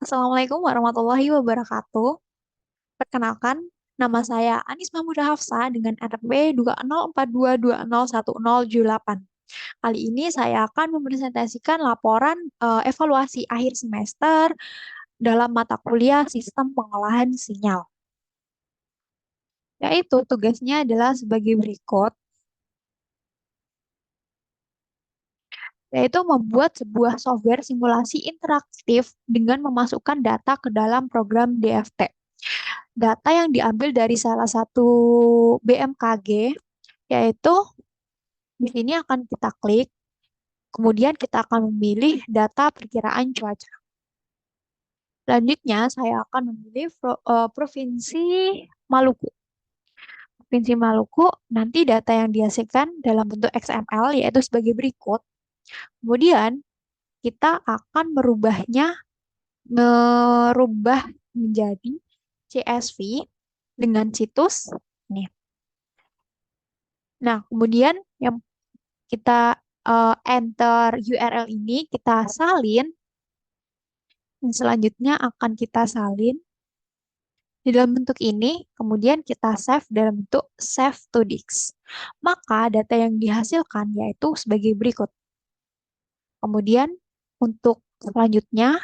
Assalamualaikum warahmatullahi wabarakatuh. Perkenalkan, nama saya Anis Mahmudah Hafsa dengan RP 20422011078. Kali ini saya akan mempresentasikan laporan evaluasi akhir semester dalam mata kuliah Sistem Pengolahan Sinyal. Yaitu tugasnya adalah sebagai berikut, yaitu membuat sebuah software simulasi interaktif dengan memasukkan data ke dalam program DFT. Data yang diambil dari salah satu BMKG, yaitu di sini akan kita klik, kemudian kita akan memilih data perkiraan cuaca. Selanjutnya, saya akan memilih Provinsi Maluku. Provinsi Maluku, nanti data yang dihasilkan dalam bentuk XML, yaitu sebagai berikut. Kemudian, kita akan merubah menjadi CSV dengan situs ini. Nah, kemudian yang kita enter URL ini, kita salin, dan selanjutnya akan kita salin di dalam bentuk ini, kemudian kita save dalam bentuk save to disk. Maka data yang dihasilkan yaitu sebagai berikut. Kemudian untuk selanjutnya,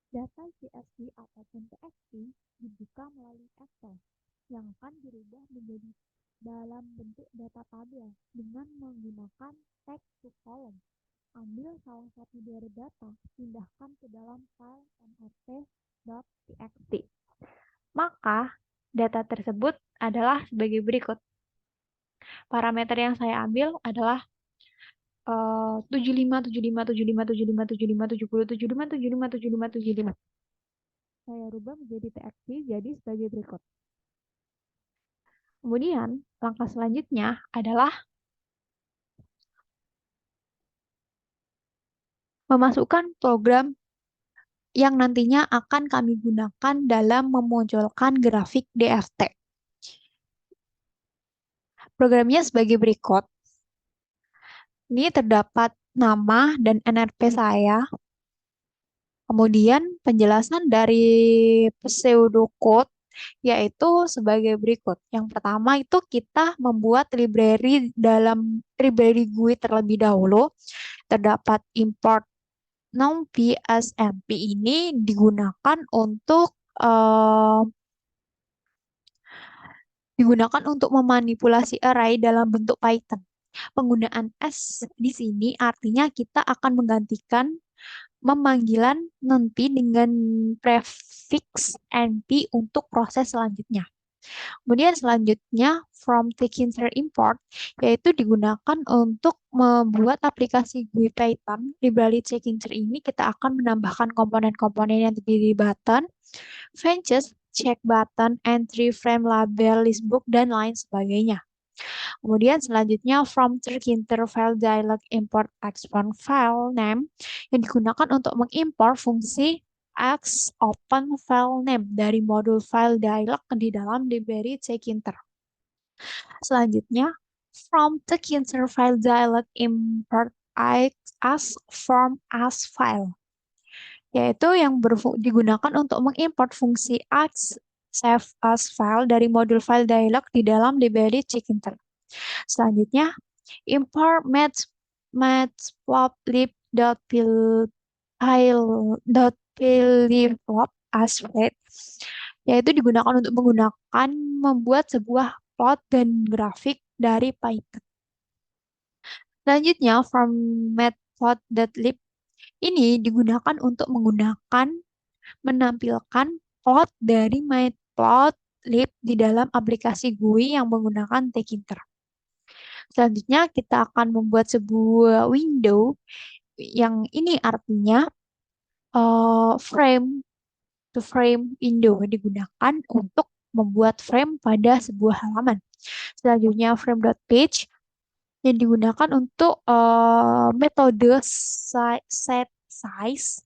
data CSV ataupun TXT dibuka melalui Excel yang akan dirubah menjadi dalam bentuk data tabel dengan menggunakan text to column. Ambil salah satu dari data, pindahkan ke dalam file mrt.txt. Maka, data tersebut adalah sebagai berikut. Parameter yang saya ambil adalah 75, 75, 75, 75, 75, 75, 75. Saya rubah menjadi txt jadi sebagai berikut. Kemudian, langkah selanjutnya adalah memasukkan program yang nantinya akan kami gunakan dalam memunculkan grafik DFT. Programnya sebagai berikut. Ini terdapat nama dan NRP saya. Kemudian penjelasan dari pseudocode yaitu sebagai berikut. Yang pertama itu kita membuat library dalam library GUI terlebih dahulu. Terdapat import numpy smp ini digunakan untuk memanipulasi array dalam bentuk Python. Penggunaan S di sini artinya kita akan menggantikan memanggilan nanti dengan prefix np untuk proses selanjutnya. Kemudian selanjutnya from tkinter import yaitu digunakan untuk membuat aplikasi GUI Python. Di balik tkinter ini kita akan menambahkan komponen-komponen yang terdiri dari button, fetches, check button, entry frame, label, listbook, dan lain sebagainya. Kemudian selanjutnya from tkinter file dialog import export file name yang digunakan untuk mengimpor fungsi X open file name dari modul file dialog di dalam library tkinter. Selanjutnya from tkinter file dialog import as form as file yaitu yang digunakan untuk mengimport fungsi X save as file dari modul file dialog di dalam library tkinter. Selanjutnya, import matplotlib.plot as file, yaitu digunakan untuk membuat sebuah plot dan grafik dari Python. Selanjutnya, from matplotlib ini digunakan untuk menampilkan plot dari matplotlib di dalam aplikasi GUI yang menggunakan tkinter. Selanjutnya kita akan membuat sebuah window yang ini artinya frame to frame window digunakan untuk membuat frame pada sebuah halaman. Selanjutnya frame.page yang digunakan untuk metode set size.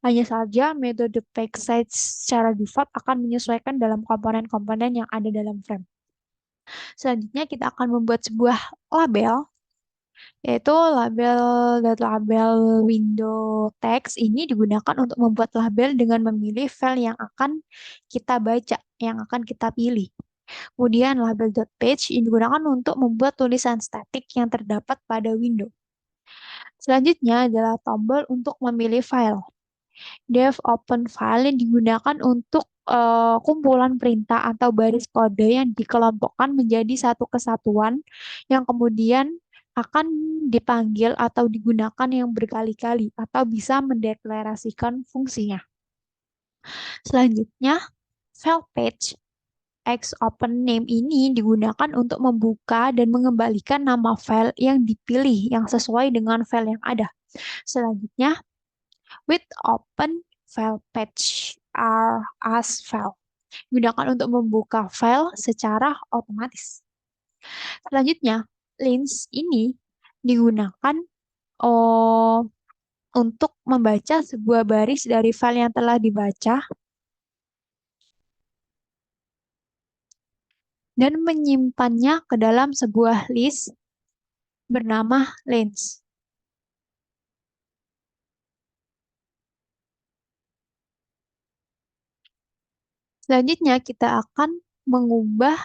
Hanya saja metode page size secara default akan menyesuaikan dalam komponen-komponen yang ada dalam frame. Selanjutnya kita akan membuat sebuah label yaitu label window text ini digunakan untuk membuat label dengan memilih file yang akan kita baca, yang akan kita pilih. Kemudian label.page ini digunakan untuk membuat tulisan statik yang terdapat pada window. Selanjutnya adalah tombol untuk memilih file. Dev open file yang digunakan untuk kumpulan perintah atau baris kode yang dikelompokkan menjadi satu kesatuan yang kemudian akan dipanggil atau digunakan yang berkali-kali atau bisa mendeklarasikan fungsinya. Selanjutnya, file page X open name ini digunakan untuk membuka dan mengembalikan nama file yang dipilih yang sesuai dengan file yang ada. Selanjutnya, with open file page are as file digunakan untuk membuka file secara otomatis. Selanjutnya, links ini digunakan oh, untuk membaca sebuah baris dari file yang telah dibaca dan menyimpannya ke dalam sebuah list bernama links. Selanjutnya, kita akan mengubah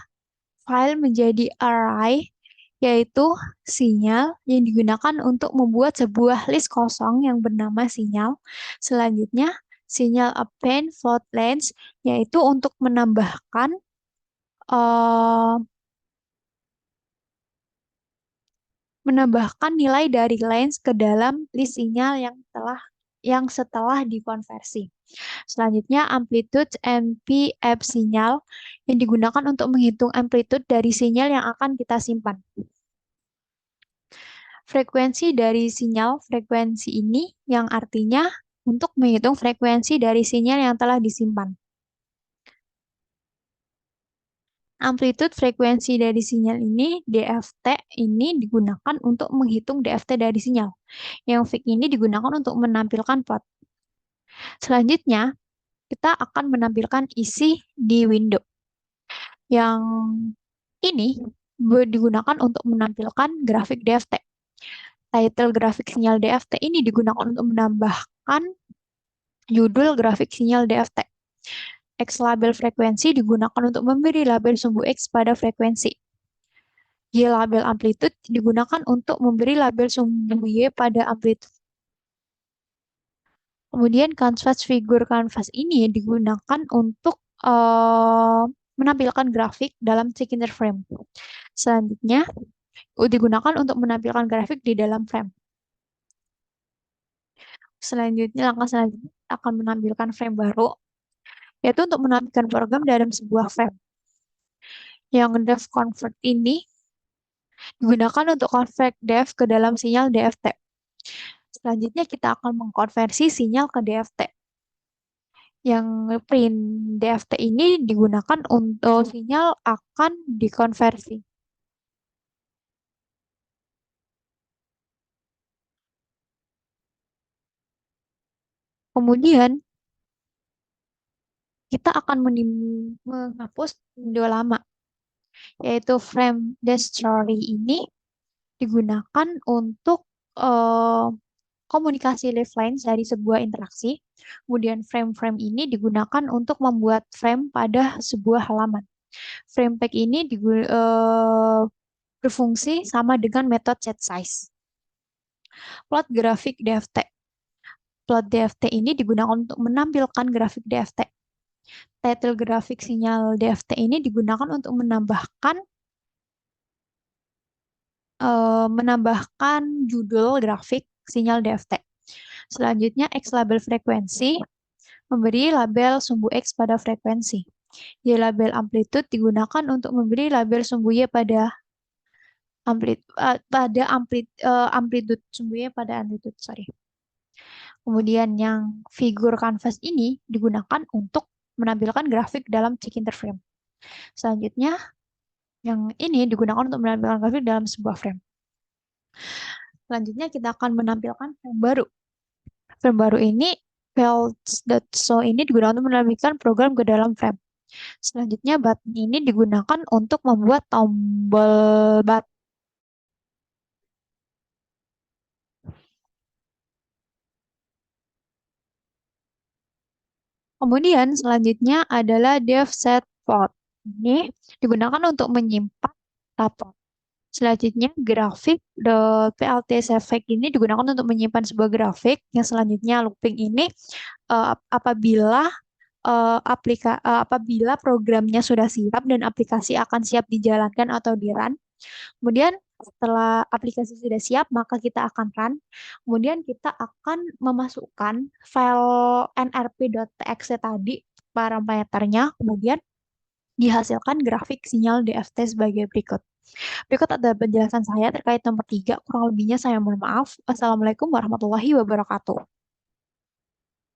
file menjadi array, yaitu sinyal yang digunakan untuk membuat sebuah list kosong yang bernama sinyal. Selanjutnya, sinyal append float length, yaitu untuk eh, menambahkan nilai dari length ke dalam list sinyal yang setelah dikonversi. Selanjutnya, amplitude MP-app sinyal yang digunakan untuk menghitung amplitude dari sinyal yang akan kita simpan. Frekuensi dari sinyal, frekuensi ini yang artinya untuk menghitung frekuensi dari sinyal yang telah disimpan. Amplitude frekuensi dari sinyal ini, DFT, ini digunakan untuk menghitung DFT dari sinyal. Yang fig ini digunakan untuk menampilkan plot. Selanjutnya, kita akan menampilkan isi di window. Yang ini digunakan untuk menampilkan grafik DFT. Title grafik sinyal DFT ini digunakan untuk menambahkan judul grafik sinyal DFT. X label frekuensi digunakan untuk memberi label sumbu X pada frekuensi. Y label amplitude digunakan untuk memberi label sumbu Y pada amplitude. Kemudian canvas figur canvas ini digunakan untuk menampilkan grafik dalam secondary frame. Selanjutnya, digunakan untuk menampilkan grafik di dalam frame. Selanjutnya, langkah selanjutnya akan menampilkan frame baru, yaitu untuk menampilkan program dalam sebuah frame. Yang dev convert ini digunakan untuk convert dev ke dalam sinyal DFT. Selanjutnya kita akan mengkonversi sinyal ke DFT. Yang print DFT ini digunakan untuk sinyal akan dikonversi. Kemudian kita akan menghapus window lama, yaitu frame destroy ini digunakan untuk komunikasi live lines dari sebuah interaksi. Kemudian frame-frame ini digunakan untuk membuat frame pada sebuah halaman. Frame pack ini berfungsi sama dengan metode set size. Plot grafik DFT. Plot DFT ini digunakan untuk menampilkan grafik DFT. Title grafik sinyal DFT ini digunakan untuk menambahkan judul grafik sinyal DFT. Selanjutnya, X label frekuensi memberi label sumbu X pada frekuensi. Y label amplitude digunakan untuk memberi label sumbu Y pada amplitude, sumbu Y pada amplitude, sorry. Kemudian yang figur canvas ini digunakan untuk menampilkan grafik dalam check-in frame. Selanjutnya, yang ini digunakan untuk menampilkan grafik dalam sebuah frame. Selanjutnya kita akan menampilkan frame baru. Frame baru ini, fields.show ini digunakan untuk menampilkan program ke dalam frame. Selanjutnya, button ini digunakan untuk membuat tombol button. Kemudian selanjutnya adalah dev set plot. Ini digunakan untuk menyimpan rapor. Selanjutnya, grafik PLT effect ini digunakan untuk menyimpan sebuah grafik. Yang selanjutnya, looping ini apabila programnya sudah siap dan aplikasi akan siap dijalankan atau di run. Kemudian setelah aplikasi sudah siap, maka kita akan run. Kemudian kita akan memasukkan file nrp.txt tadi, parameternya, kemudian dihasilkan grafik sinyal DFT sebagai berikut. Berikut ada penjelasan saya terkait nomor 3. Kurang lebihnya saya mohon maaf. Wassalamualaikum warahmatullahi wabarakatuh.